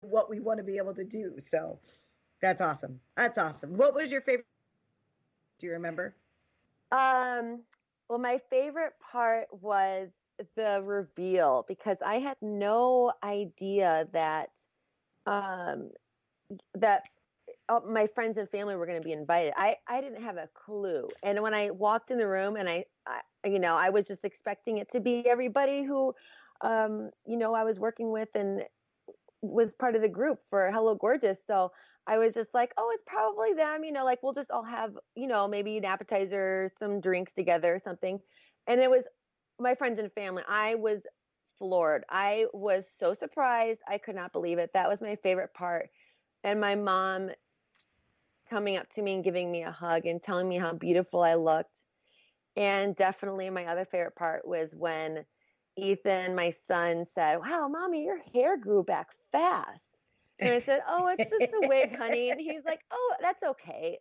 what we want to be able to do. So that's awesome. That's awesome. What was your favorite? Do you remember? Well, my favorite part was the reveal because I had no idea um, that my friends and family were going to be invited. I didn't have a clue. And when I walked in the room and I was just expecting it to be everybody who, I was working with and was part of the group for Hello Gorgeous. So I was just like, oh, it's probably them, like we'll just all have, maybe an appetizer, some drinks together or something. And it was my friends and family. I was floored. I was so surprised. I could not believe it. That was my favorite part. And my mom coming up to me and giving me a hug and telling me how beautiful I looked. And definitely my other favorite part was when Ethan, my son, said, wow, mommy, your hair grew back fast. And I said, oh, it's just the wig, honey. And he's like, oh, that's okay.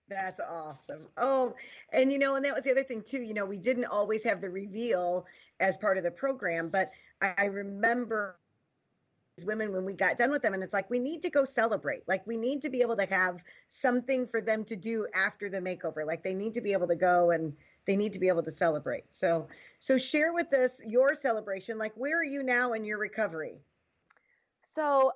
That's awesome. Oh, and and that was the other thing too. We didn't always have the reveal as part of the program, but I remember women when we got done with them and it's like we need to go celebrate, like we need to be able to have something for them to do after the makeover, like they need to be able to go and they need to be able to celebrate. So share with us your celebration, like where are you now in your recovery? So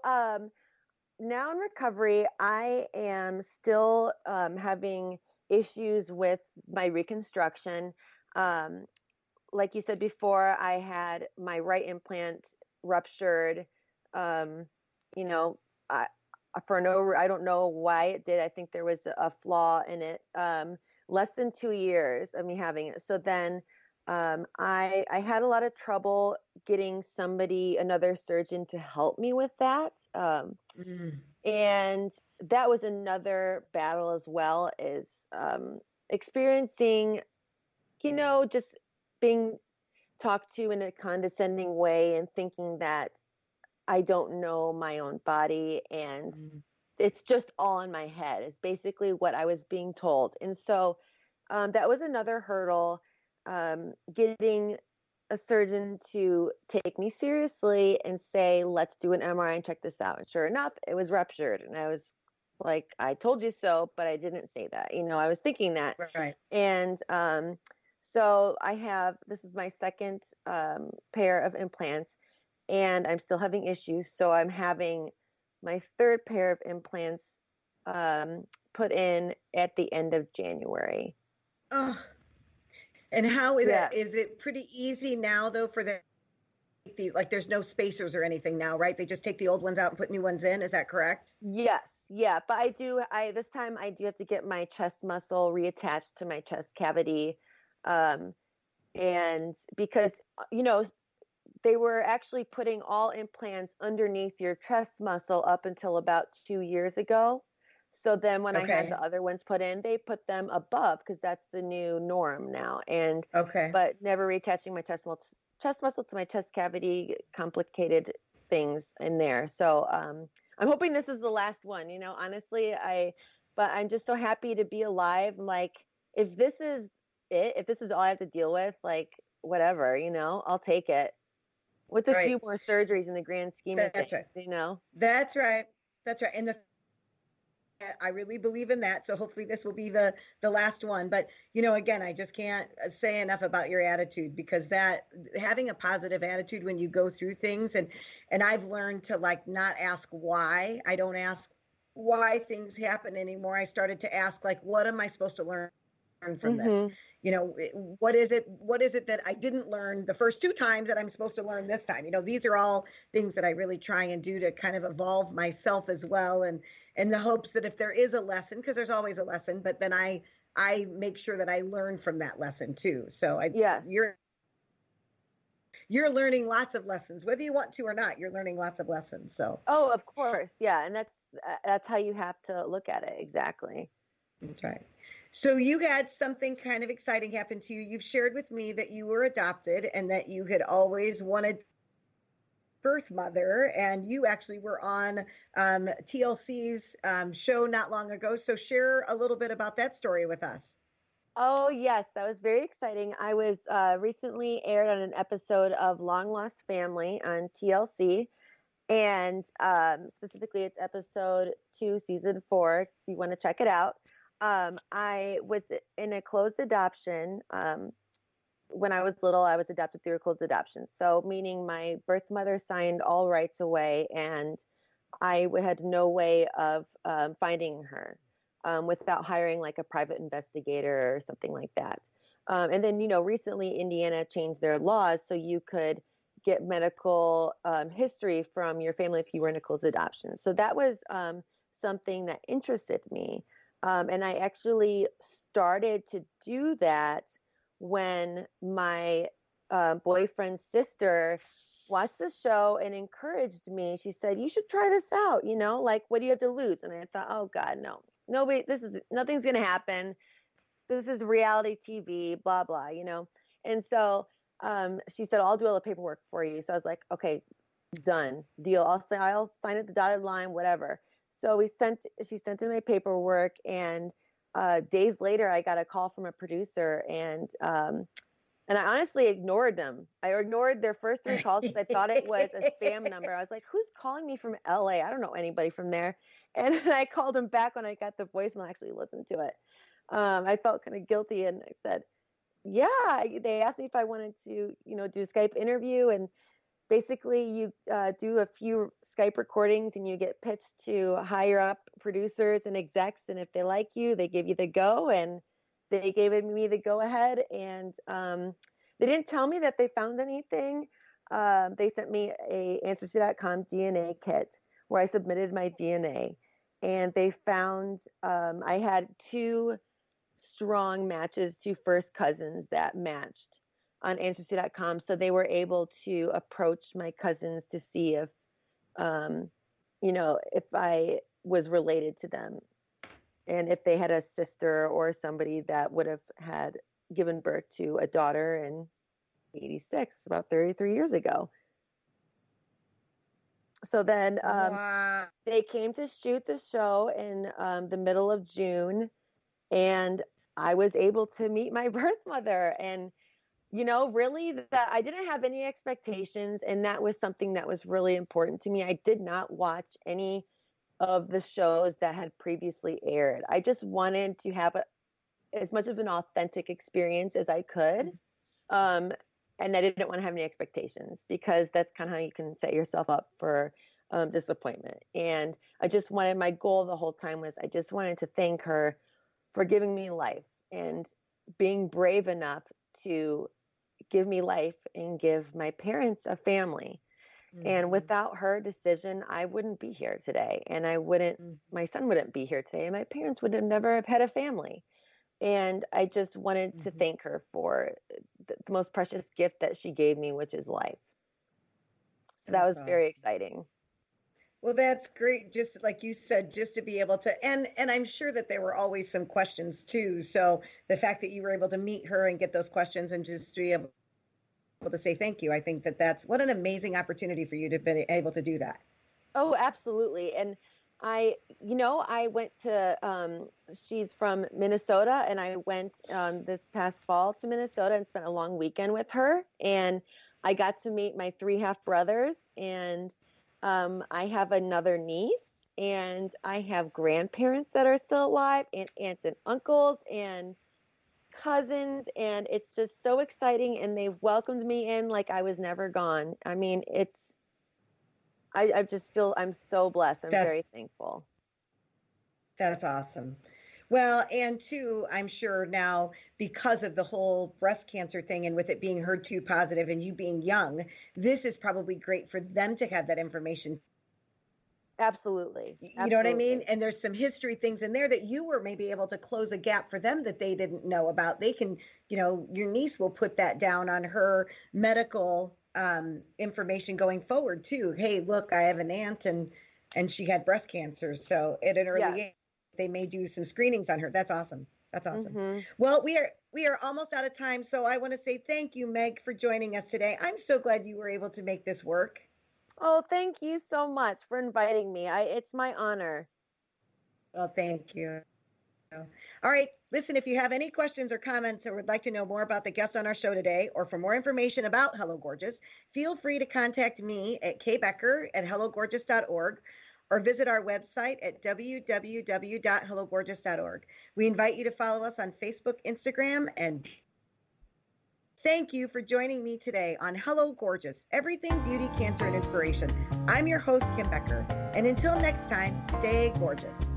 now in recovery, I am still having issues with my reconstruction. um, like you said before, I had my right implant ruptured. Um, you know, I, I don't know why it did. I think there was a flaw in it. Less than 2 years of me having it. So then I had a lot of trouble getting another surgeon to help me with that. Mm. And that was another battle as well, is experiencing, just being talked to in a condescending way and thinking that I don't know my own body and Mm. it's just all in my head, is basically what I was being told. And so that was another hurdle, getting a surgeon to take me seriously and say, let's do an MRI and check this out. And sure enough, it was ruptured. And I was like, I told you so, but I didn't say that. I was thinking that. Right. And so this is my second pair of implants, and I'm still having issues. So I'm having my third pair of implants put in at the end of January. Oh, and how is it? Yeah. Is it pretty easy now though for like there's no spacers or anything now, right? They just take the old ones out and put new ones in. Is that correct? Yes. Yeah. But this time I do have to get my chest muscle reattached to my chest cavity. Um, and because, they were actually putting all implants underneath your chest muscle up until about 2 years ago. So then when I had Okay. the other ones put in, they put them above because that's the new norm now. Okay. But never reattaching my chest muscle to my chest cavity, complicated things in there. So I'm hoping this is the last one. Honestly, but I'm just so happy to be alive. I'm like, if this is if this is all I have to deal with, like whatever, I'll take it. What's a Right. few more surgeries in the grand scheme of That's things, right. you know? That's right. That's right. And I really believe in that. So hopefully this will be the last one. But again, I just can't say enough about your attitude, because that having a positive attitude when you go through things, and I've learned to like not ask why. I don't ask why things happen anymore. I started to ask, like, what am I supposed to learn from this? Mhm. What is it that I didn't learn the first two times that I'm supposed to learn this time? These are all things that I really try and do to kind of evolve myself as well, and in the hopes that if there is a lesson, because there's always a lesson, but then I make sure that I learn from that lesson too. So Yes. you're learning lots of lessons, whether you want to or not. You're learning lots of lessons. So Oh, of course. Yeah, and that's how you have to look at it. Exactly. that's right. So you had something kind of exciting happen to you. You've shared with me that you were adopted and that you had always wanted birth mother, and you actually were on TLC's show not long ago. So share a little bit about that story with us. Oh, yes, that was very exciting. I was recently aired on an episode of Long Lost Family on TLC, and specifically, it's episode 2, season 4. If you want to check it out, I was in a closed adoption. When I was little, I was adopted through a closed adoption. So, meaning my birth mother signed all rights away, and had no way of finding her without hiring like a private investigator or something like that. And then, recently Indiana changed their laws so you could get medical history from your family if you were in a closed adoption. So that was something that interested me. And I actually started to do that when my boyfriend's sister watched the show and encouraged me. She said, "You should try this out. Like, what do you have to lose?" And I thought, "Oh God, no, nobody. Nothing's gonna happen. This is reality TV. Blah blah." And so she said, "I'll do all the paperwork for you." So I was like, "Okay, done, deal. I'll sign at the dotted line, whatever." So she sent in my paperwork, and days later, I got a call from a producer, and I honestly ignored them. I ignored their first 3 calls because I thought it was a spam number. I was like, "Who's calling me from LA? I don't know anybody from there." And I called them back when I got the voicemail. I actually listened to it. I felt kind of guilty, and I said, "Yeah." They asked me if I wanted to, do a Skype interview, and basically you do a few Skype recordings, and you get pitched to higher up producers and execs, and if they like you, they give you the go. And they gave me the go ahead, and they didn't tell me that they found anything. They sent me a Ancestry.com DNA kit where I submitted my DNA, and they found I had 2 strong matches, 2 first cousins that matched on Ancestry.com. So they were able to approach my cousins to see um, if I was related to them, and if they had a sister or somebody that would have had given birth to a daughter in 86, about 33 years ago. So then Wow. they came to shoot the show in the middle of June, and I was able to meet my birth mother. And really, that I didn't have any expectations, and that was something that was really important to me. I did not watch any of the shows that had previously aired. I just wanted to have as much of an authentic experience as I could. Um, and I didn't want to have any expectations, because that's kind of how you can set yourself up for disappointment. And my goal the whole time was I just wanted to thank her for giving me life and being brave enough to give me life and give my parents a family. And without her decision, I wouldn't be here today. And my son wouldn't be here today. And my parents would have never have had a family. And I just wanted to thank her for the most precious gift that she gave me, which is life. So that That's was very awesome. exciting. Well, that's great. Just like you said, just to be able to, and I'm sure that there were always some questions too. So the fact that you were able to meet her and get those questions and just be able to say thank you, I think that that's what an amazing opportunity for you to be able to do that. Oh, absolutely. And I went to, she's from Minnesota, and I went this past fall to Minnesota and spent a long weekend with her. And I got to meet my 3 half brothers, and I have another niece, and I have grandparents that are still alive, and aunts and uncles and cousins. And it's just so exciting. And they welcomed me in like I was never gone. I mean, I just feel I'm so blessed. I'm That's very thankful. that's awesome. Well, and two, I'm sure now because of the whole breast cancer thing and with it being HER2 positive and you being young, this is probably great for them to have that information. Absolutely. You know what I mean? Absolutely. And there's some history things in there that you were maybe able to close a gap for them that they didn't know about. They can, your niece will put that down on her medical information going forward too. Hey, look, I have an aunt and she had breast cancer. So at an early age, Yes. they may do some screenings on her. That's awesome. That's awesome. Mhm. Well, we are almost out of time. So I want to say thank you, Meg, for joining us today. I'm so glad you were able to make this work. Oh, thank you so much for inviting me. It's my honor. Well, thank you. All right. Listen, if you have any questions or comments or would like to know more about the guests on our show today, or for more information about Hello Gorgeous, feel free to contact me at kbecker@hellogorgeous.org or visit our website at www.hellogorgeous.org. We invite you to follow us on Facebook, Instagram, and thank you for joining me today on Hello Gorgeous, Everything Beauty, Cancer, and Inspiration. I'm your host, Kim Becker. And until next time, stay gorgeous.